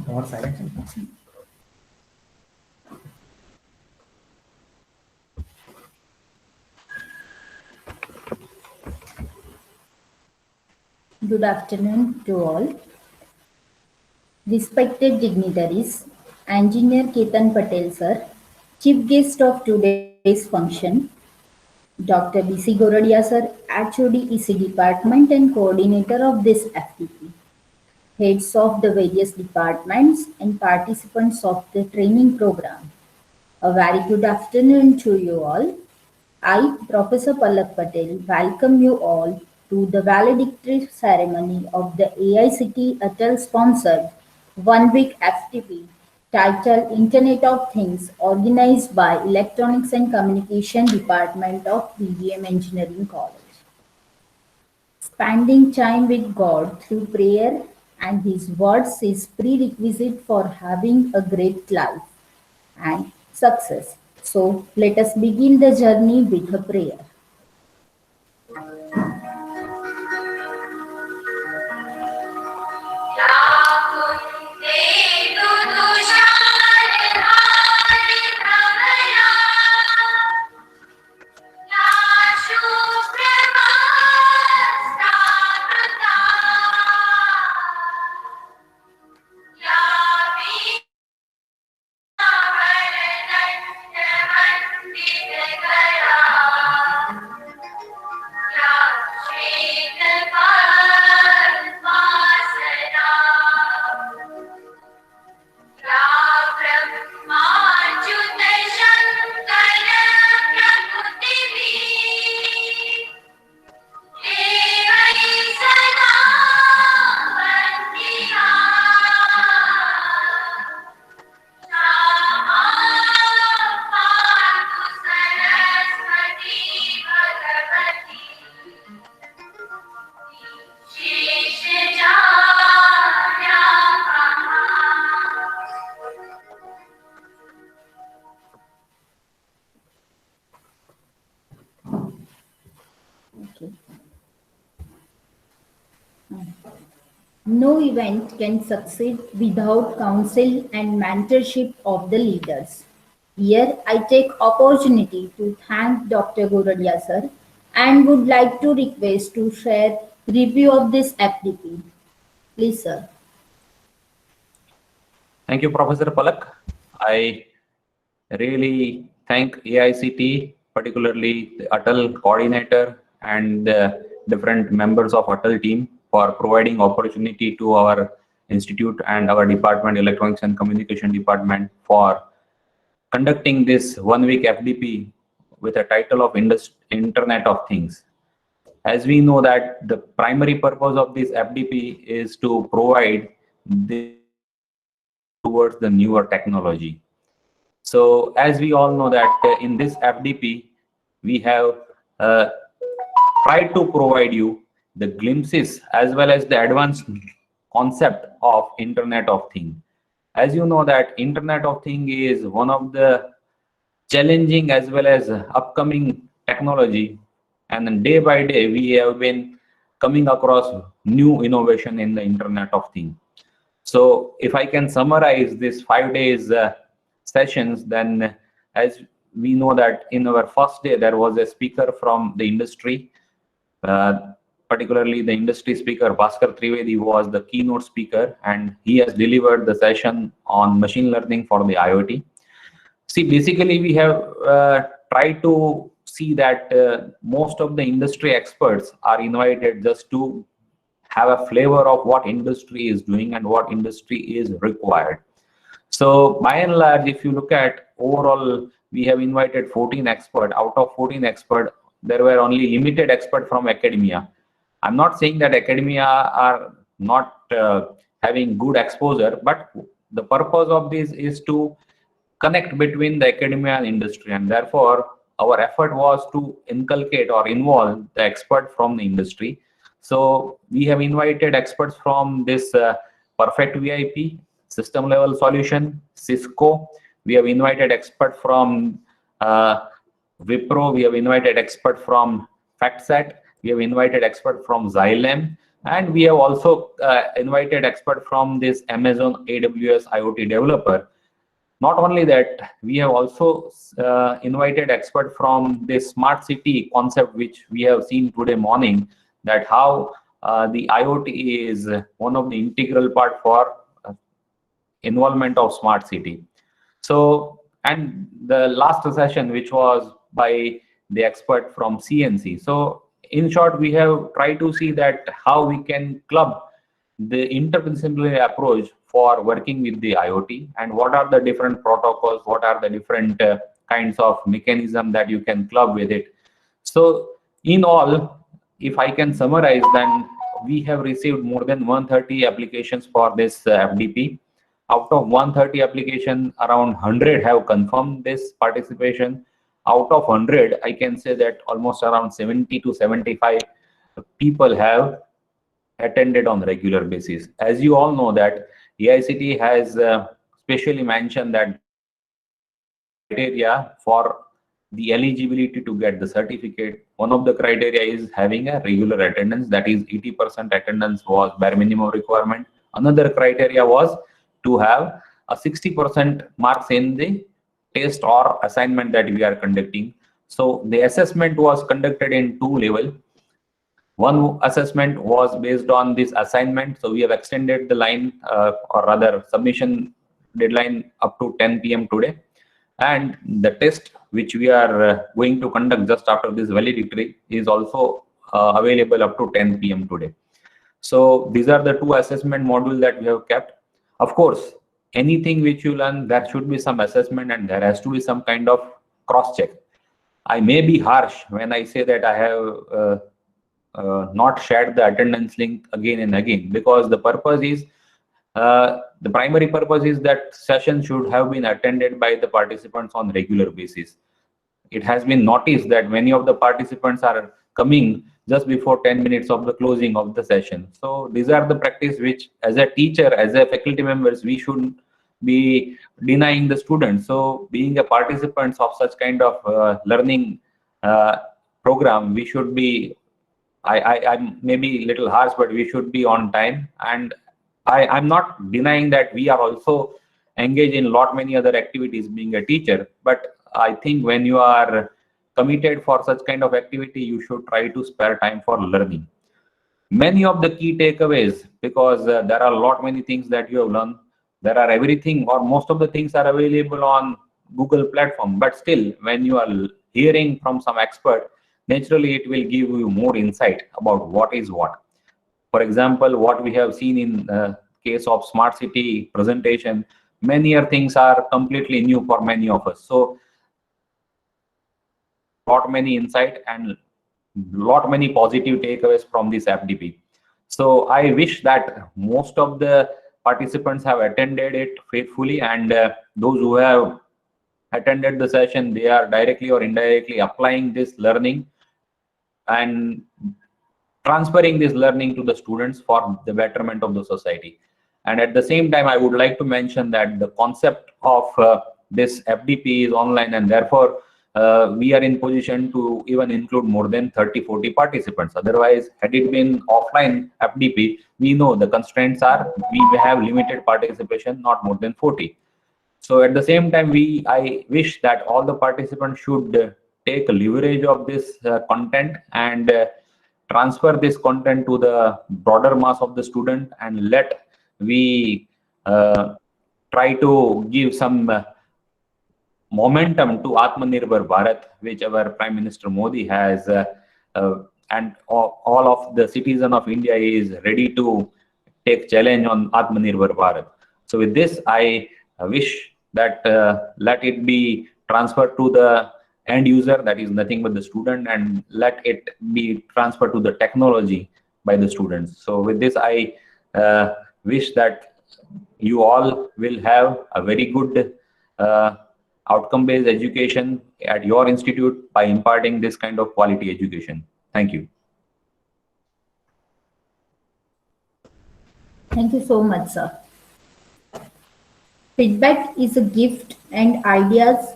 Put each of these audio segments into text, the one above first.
और silent. Good afternoon to all. Respected dignitaries, Engineer Ketan Patel sir, Chief Guest of today's function, Dr. B.C. Goradia sir, HOD EC Department and Coordinator of this FTP, heads of the various departments and participants of the training program. A very good afternoon to you all. I, Professor Palak Patel, welcome you all to the valedictory ceremony of the AICT Atal sponsored one-week FTP titled Internet of Things, organized by Electronics and Communication Department of BGM Engineering College. Spending time with God through prayer and His words is prerequisite for having a great life and success. So let us begin the journey with a prayer. Okay. No event can succeed without counsel and mentorship of the leaders. Here I take opportunity to thank Dr. Goradia sir and would like to request to share review of this FDP. Please sir. Thank you, Professor Palak. I really thank AICT, particularly the Atal coordinator and the different members of Atal team for providing opportunity to our institute and our department, Electronics and Communication Department, for conducting this one-week FDP with a title of Internet of Things. As we know that the primary purpose of this FDP is to provide this towards the newer technology. So as we all know that in this FDP, we have tried to provide you the glimpses as well as the advanced concept of Internet of Things. As you know that Internet of Things is one of the challenging as well as upcoming technology, and then day by day we have been coming across new innovation in the Internet of Things. So if I can summarize this 5 days sessions, then as we know that in our first day there was a speaker from the industry, particularly the industry speaker Bhaskar Trivedi was the keynote speaker, and he has delivered the session on machine learning for the IoT. See, basically we have tried to see that most of the industry experts are invited just to have a flavor of what industry is doing and what industry is required. So by and large, if you look at overall, we have invited 14 experts. Out of 14 experts, there were only limited experts from academia. I'm not saying that academia are not having good exposure, but the purpose of this is to connect between the academia and industry, and therefore our effort was to inculcate or involve the expert from the industry. So we have invited experts from this Perfect VIP, system level solution, Cisco. We have invited expert from Wipro. We have invited expert from FactSet. We have invited expert from Xylem. And we have also invited expert from this Amazon AWS IoT developer. Not only that, we have also invited expert from this smart city concept, which we have seen today morning, that how the IoT is one of the integral part for involvement of smart city. So, and the last session, which was by the expert from CNC. So in short, we have tried to see that how we can club the interdisciplinary approach for working with the IoT, and what are the different protocols, what are the different kinds of mechanism that you can club with it. So in all, if I can summarize, then we have received more than 130 applications for this FDP. Out of 130 application, around 100 have confirmed this participation. Out of 100, I can say that almost around 70 to 75 people have attended on regular basis. As you all know that AICTE has specially mentioned that criteria for the eligibility to get the certificate, one of the criteria is having a regular attendance, that is 80% attendance was bare minimum requirement. Another criteria was to have a 60% marks in the test or assignment that we are conducting. So the assessment was conducted in two levels. One assessment was based on this assignment, so we have extended the line or rather submission deadline up to 10 p.m. today. And the test which we are going to conduct just after this valedictory is also available up to 10 p.m. today. So these are the two assessment modules that we have kept. Of course, anything which you learn, there should be some assessment and there has to be some kind of cross check. I may be harsh when I say that I have not shared the attendance link again and again, because the purpose is the primary purpose is that session should have been attended by the participants on regular basis. It has been noticed that many of the participants are coming just before 10 minutes of the closing of the session. So these are the practice which, as a teacher, as a faculty members, we should be denying the students. So being a participants of such kind of learning program, we should be, I'm maybe a little harsh, but we should be on time. And I'm not denying that we are also engaged in lot many other activities being a teacher, but I think when you are committed for such kind of activity, you should try to spare time for learning. Many of the key takeaways, because there are lot many things that you have learned, there are everything or most of the things are available on Google platform, but still when you are hearing from some expert, naturally it will give you more insight about what is what. For example, what we have seen in case of smart city presentation, many other things are completely new for many of us. So lot many insight and lot many positive takeaways from this FDP. So I wish that most of the participants have attended it faithfully, and those who have attended the session, they are directly or indirectly applying this learning and transferring this learning to the students for the betterment of the society. And at the same time, I would like to mention that the concept of this FDP is online, and therefore we are in position to even include more than 30-40 participants. Otherwise, had it been offline FDP, we know the constraints are we have limited participation, not more than 40. So at the same time, I wish that all the participants should take leverage of this content and transfer this content to the broader mass of the student, and let we try to give some momentum to Atmanirbhar Bharat, which our Prime Minister Modi has, and all of the citizen of India is ready to take challenge on Atmanirbhar Bharat. So with this, I wish that let it be transferred to the end user, that is nothing but the student, and let it be transferred to the technology by the students. So with this, I wish that you all will have a very good outcome-based education at your institute by imparting this kind of quality education. Thank you. Thank you so much, sir. Feedback is a gift and ideas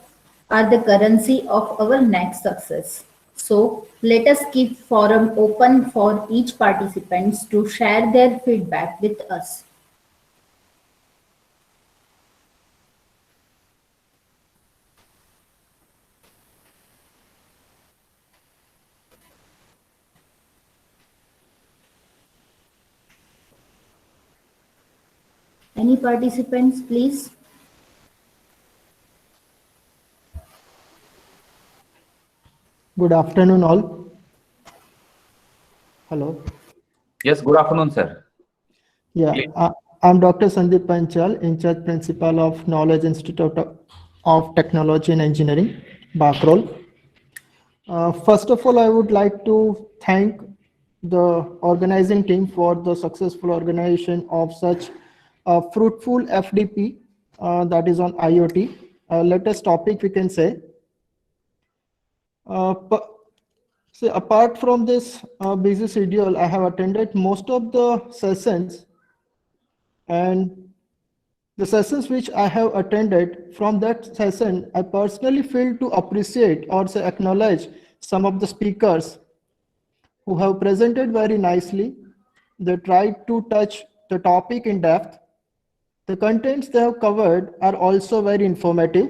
are the currency of our next success. So let us keep forum open for each participants to share their feedback with us. Any participants, please? Good afternoon, all. Hello. Yes, good afternoon, sir. Yeah, Please. I'm Dr. Sandeep Panchal, in charge principal of Knowledge Institute of Technology and Engineering, Bakrol. First of all, I would like to thank the organizing team for the successful organization of such a fruitful FDP that is on IoT. Latest topic we can say. See, apart from this busy schedule, I have attended most of the sessions, and the sessions which I have attended, from that session, I personally feel to appreciate or say acknowledge some of the speakers who have presented very nicely. They tried to touch the topic in depth. The contents they have covered are also very informative.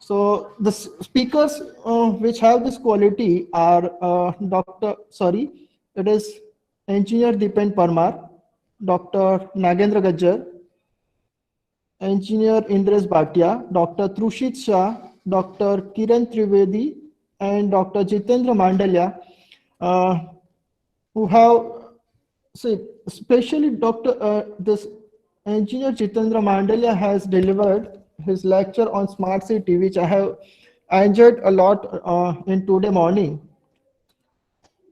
So the speakers which have this quality are it is Engineer Dipen Parmar, Dr. Nagendra Gajjar, Engineer Indresh Bhatia, Dr. Trushit Shah, Dr. Kiran Trivedi, and Dr. Jitendra Mandalya, who have, see, especially this Engineer Jitendra Mandalya has delivered his lecture on smart city, which I enjoyed a lot in today morning.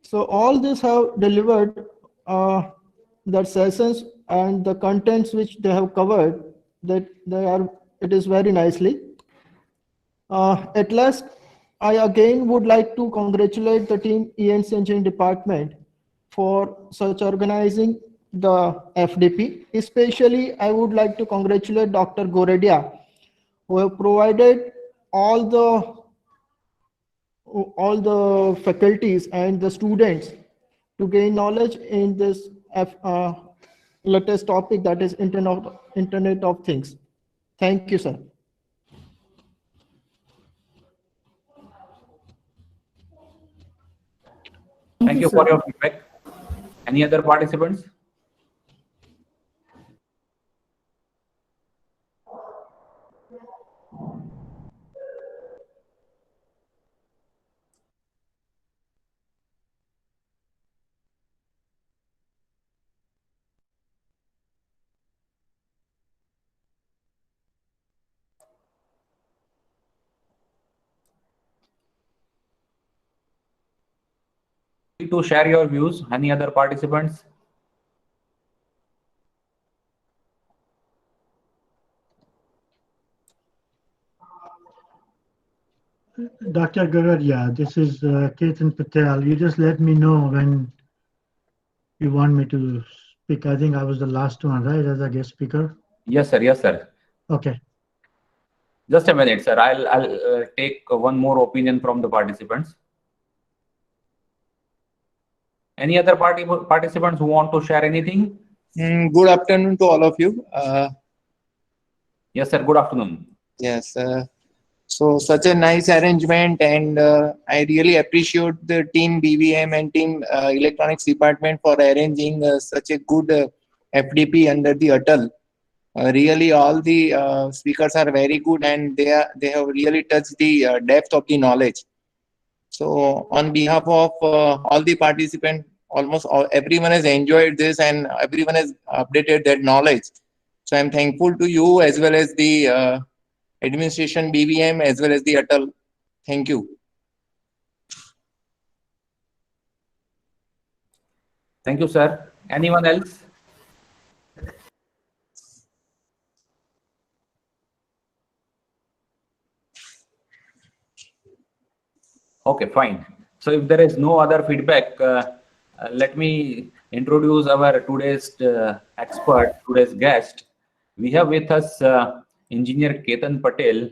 So all this have delivered their sessions and the contents which they have covered, that it is very nicely. At last, I again would like to congratulate the team ENC Engineering Department for such organizing the FDP. Especially, I would like to congratulate Dr. Goredia, who have provided all the faculties and the students to gain knowledge in this latest topic, that is Internet of Things. Thank you, sir. Thank you for your feedback. Any other participants? To share your views. Any other participants? Dr. Gagaria, this is Ketan Patel. You just let me know when you want me to speak. I think I was the last one, right, as a guest speaker? Yes, sir. Yes, sir. Okay. Just a minute, sir. I'll take one more opinion from the participants. Any other participants who want to share anything? Good afternoon to all of you. Yes, sir. Good afternoon. Yes. So such a nice arrangement, and I really appreciate the team BVM and team electronics department for arranging such a good FDP under the Atal. Really, all the speakers are very good, and they have really touched the depth of the knowledge. So on behalf of all the participants, almost everyone has enjoyed this, and everyone has updated their knowledge. So I'm thankful to you as well as the administration, BVM, as well as the Atal. Thank you. Thank you, sir. Anyone else? Okay, fine. So if there is no other feedback, let me introduce our today's expert, today's guest. We have with us Engineer Ketan Patel.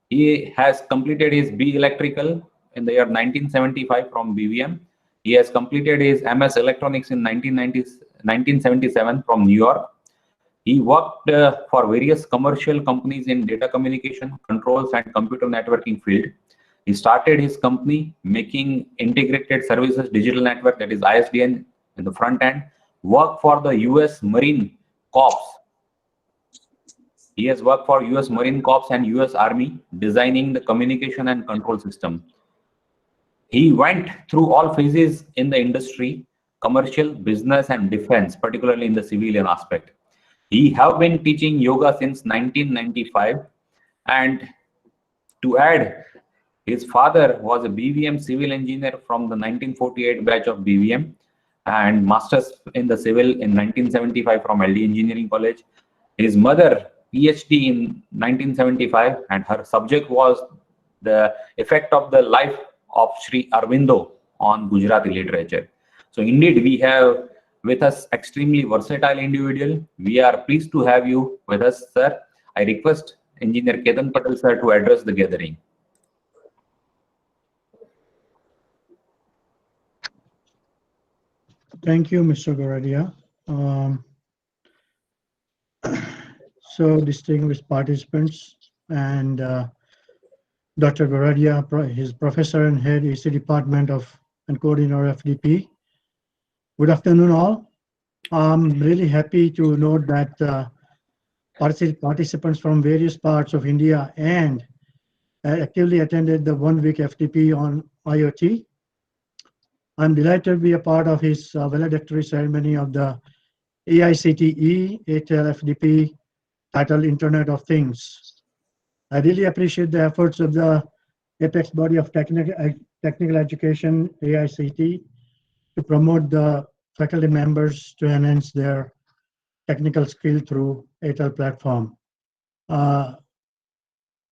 He has completed his B Electrical in the year 1975 from BVM. He has completed his MS Electronics in 1977 from New York. He worked for various commercial companies in data communication, controls, and computer networking field. He started his company making integrated services digital network, that is ISDN, in the front end. Worked for the US Marine Corps. He has worked for US Marine Corps and US Army, designing the communication and control system. He went through all phases in the industry, commercial, business, and defense, particularly in the civilian aspect. He have been teaching yoga since 1995, and to add, his father was a BVM civil engineer from the 1948 batch of BVM and masters in the civil in 1975 from LD Engineering College. His mother PhD in 1975, and her subject was the effect of the life of Sri Aurobindo on Gujarati literature. So indeed, we have with us extremely versatile individual. We are pleased to have you with us, sir. I request Engineer Ketan Patel, sir, to address the gathering. Thank you, Mr. Goradia. So distinguished participants and Dr. Goradia, his professor and head AC Department of and coordinator FDP. Good afternoon, all. I'm really happy to note that participants from various parts of India and actively attended the 1-week FDP on IoT. I'm delighted to be a part of his valedictory ceremony of the AICTE ATL FDP titled Internet of Things. I really appreciate the efforts of the apex body of technical education, AICTE, to promote the faculty members to enhance their technical skill through ATL platform.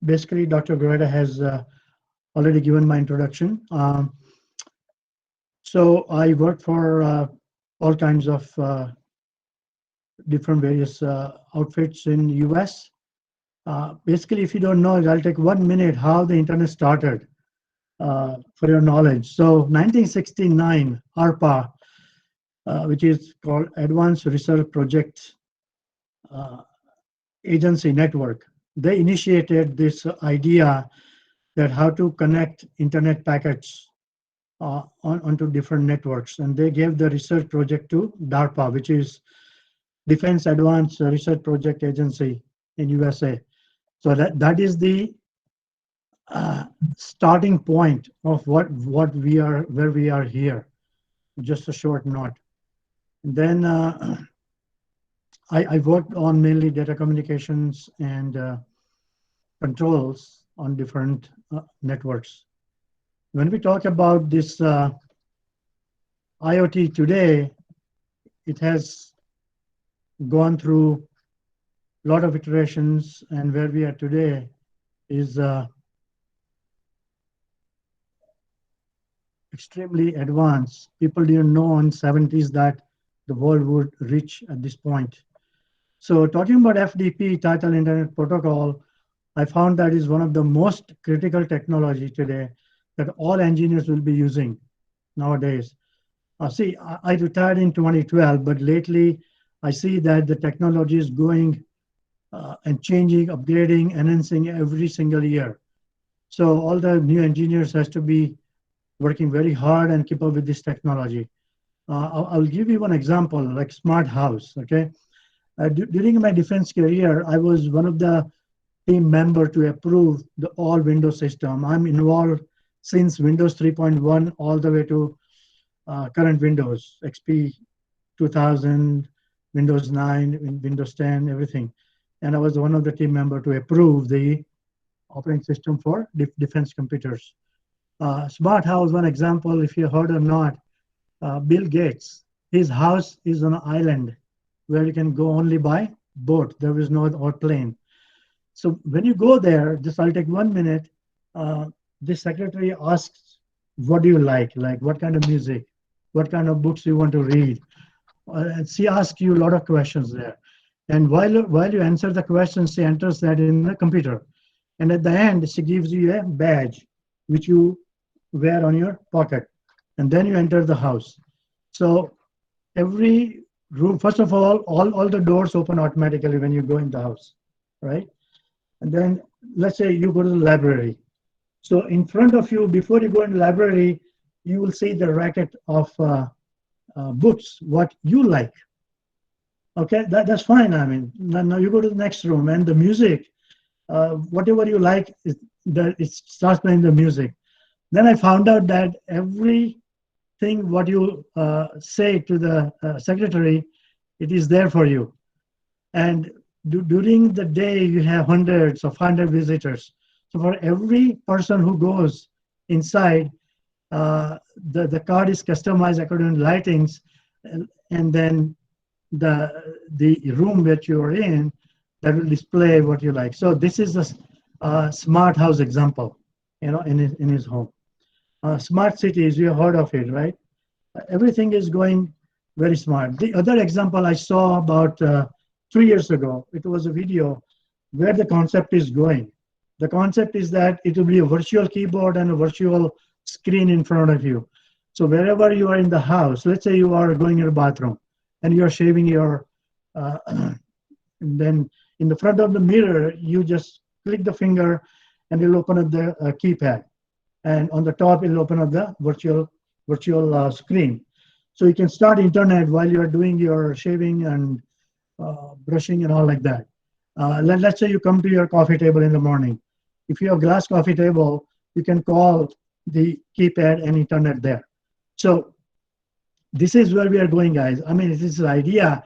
Basically, Dr. Goradia has already given my introduction. So I work for all kinds of different various outfits in US. Basically, if you don't know, I'll take 1 minute how the internet started for your knowledge. So 1969, ARPA, which is called Advanced Research Project Agency Network, they initiated this idea that how to connect internet packets onto different networks. And they gave the research project to DARPA, which is Defense Advanced Research Project Agency in USA. So that is the starting point of where we are here. Just a short note. And then I worked on mainly data communications and controls on different networks. When we talk about this IoT today, it has gone through a lot of iterations, and where we are today is extremely advanced. People didn't know in the 70s that the world would reach at this point. So talking about FDP, Title Internet Protocol, I found that is one of the most critical technology today that all engineers will be using nowadays. See, I retired in 2012, but lately I see that the technology is going and changing, upgrading, enhancing every single year. So all the new engineers has to be working very hard and keep up with this technology. I'll give you one example, like smart house, okay? During my defense career, I was one of the team member to approve the all Windows system. I'm involved since Windows 3.1 all the way to current Windows, XP 2000, Windows 9, Windows 10, everything. And I was one of the team member to approve the operating system for defense computers. Smart house, one example, if you heard or not, Bill Gates, his house is on an island where you can go only by boat. There is no or plane. So when you go there, just I'll take 1 minute. The secretary asks, what do you like what kind of music, what kind of books you want to read. And she asks you a lot of questions there. And while you answer the questions, she enters that in the computer. And at the end, she gives you a badge, which you wear on your pocket. And then you enter the house. So every room, first of all the doors open automatically when you go in the house, right? And then let's say you go to the library. So in front of you, before you go in the library, you will see the racket of books, what you like. Okay, that's fine. I mean, now you go to the next room and the music, whatever you like, it starts playing the music. Then I found out that everything what you say to the secretary, it is there for you. And during the day, you have hundreds of 100 visitors. So for every person who goes inside, the card is customized according to lightings, and then the room that you are in, that will display what you like. So this is a smart house example, in his home. Smart cities, you have heard of it, right? Everything is going very smart. The other example I saw about 3 years ago, it was a video where the concept is going. The concept is that it will be a virtual keyboard and a virtual screen in front of you. So wherever you are in the house, let's say you are going in the bathroom and you are shaving your, and then in the front of the mirror, you just click the finger and it'll open up the keypad. And on the top, it'll open up the virtual screen. So you can start internet while you're doing your shaving and brushing and all like that. Let's say you come to your coffee table in the morning. If you have glass coffee table, you can call the keypad and internet there. So this is where we are going, guys. I mean, it is an idea,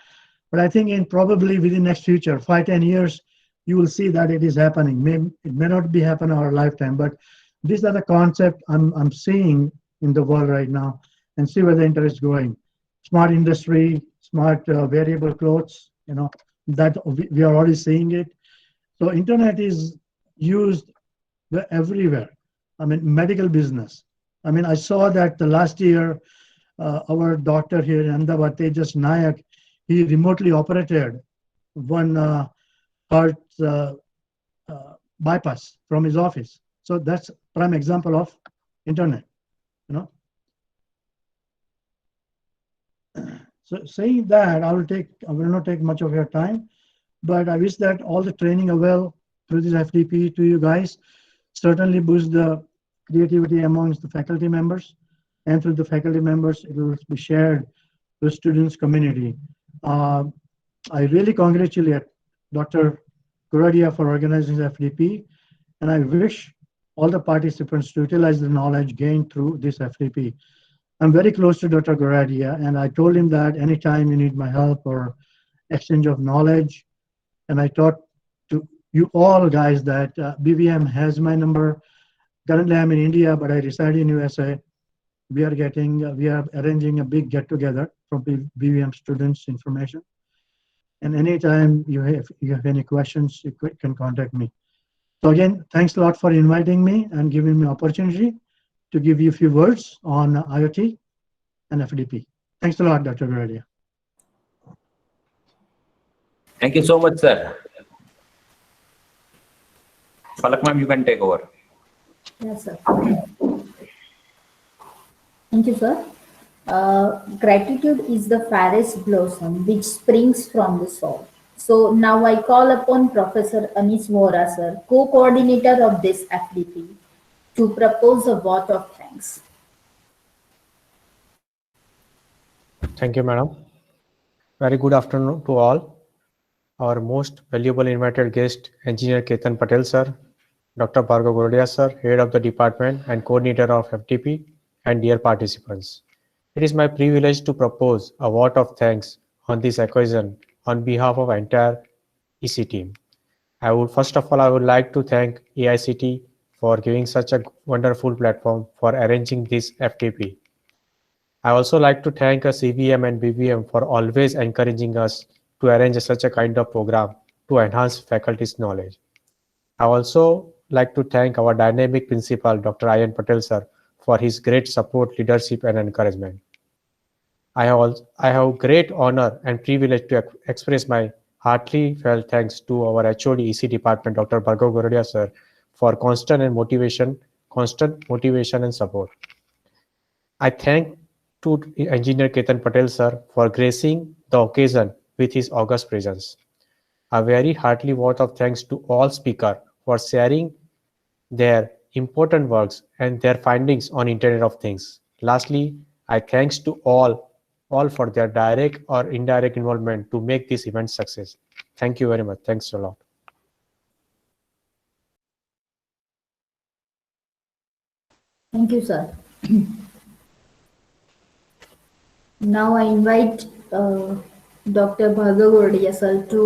but I think in probably within next future, 5-10 years, you will see that it is happening. It may not be happen in our lifetime, but these are the concept I'm seeing in the world right now, and see where the interest is going. Smart industry, smart variable clothes, that we are already seeing it. So internet is used everywhere. I mean, medical business. I mean, I saw that the last year, our doctor here in Ahmedabad, Tejas Nayak, he remotely operated one heart bypass from his office. So that's prime example of internet, So saying that, I will not take much of your time, but I wish that all the training available through this FDP to you guys certainly boost the creativity amongst the faculty members, and through the faculty members, it will be shared to the students community. I really congratulate Dr. Goradia for organizing the FDP, and I wish all the participants to utilize the knowledge gained through this FDP. I'm very close to Dr. Goradia, and I told him that anytime you need my help or exchange of knowledge, and I taught to you all guys that BVM has my number. Currently, I'm in India, but I reside in USA. We are arranging a big get-together for BVM students information. And anytime you have any questions, you can contact me. So again, thanks a lot for inviting me and giving me opportunity to give you a few words on IoT and FDP. Thanks a lot, Dr. Goradia. Thank you so much, sir. Palak ma'am, you can take over. Yes, sir. Thank you, sir. Gratitude is the fairest blossom which springs from the soul. So now I call upon Professor Anis Vora, sir, co-coordinator of this FDP, to propose a vote of thanks. Thank you, madam. Very good afternoon to all. Our most valuable invited guest, Engineer Ketan Patel, sir, Dr. Bhargav Goradia, sir, Head of the Department and Coordinator of FDP, and dear participants. It is my privilege to propose a vote of thanks on this occasion on behalf of entire EC team. First of all, I would like to thank AICT for giving such a wonderful platform for arranging this FDP. I also like to thank CVM and BVM for always encouraging us to arrange such a kind of program to enhance faculty's knowledge. I also like to thank our dynamic principal, Dr. Ayan Patel, sir, for his great support, leadership, and encouragement. I have great honor and privilege to express my heartily felt thanks to our HOD EC department, Dr. Bhargav Goradia, sir, for constant motivation and support. I thank to Engineer Ketan Patel sir for gracing the occasion with his august presence. A very hearty vote of thanks to all speakers for sharing their important works and their findings on Internet of Things. Lastly, I thanks to all for their direct or indirect involvement to make this event success. Thank you very much. Thanks a lot. Thank you, sir. Now I invite Dr. Bhargav Gordia sir to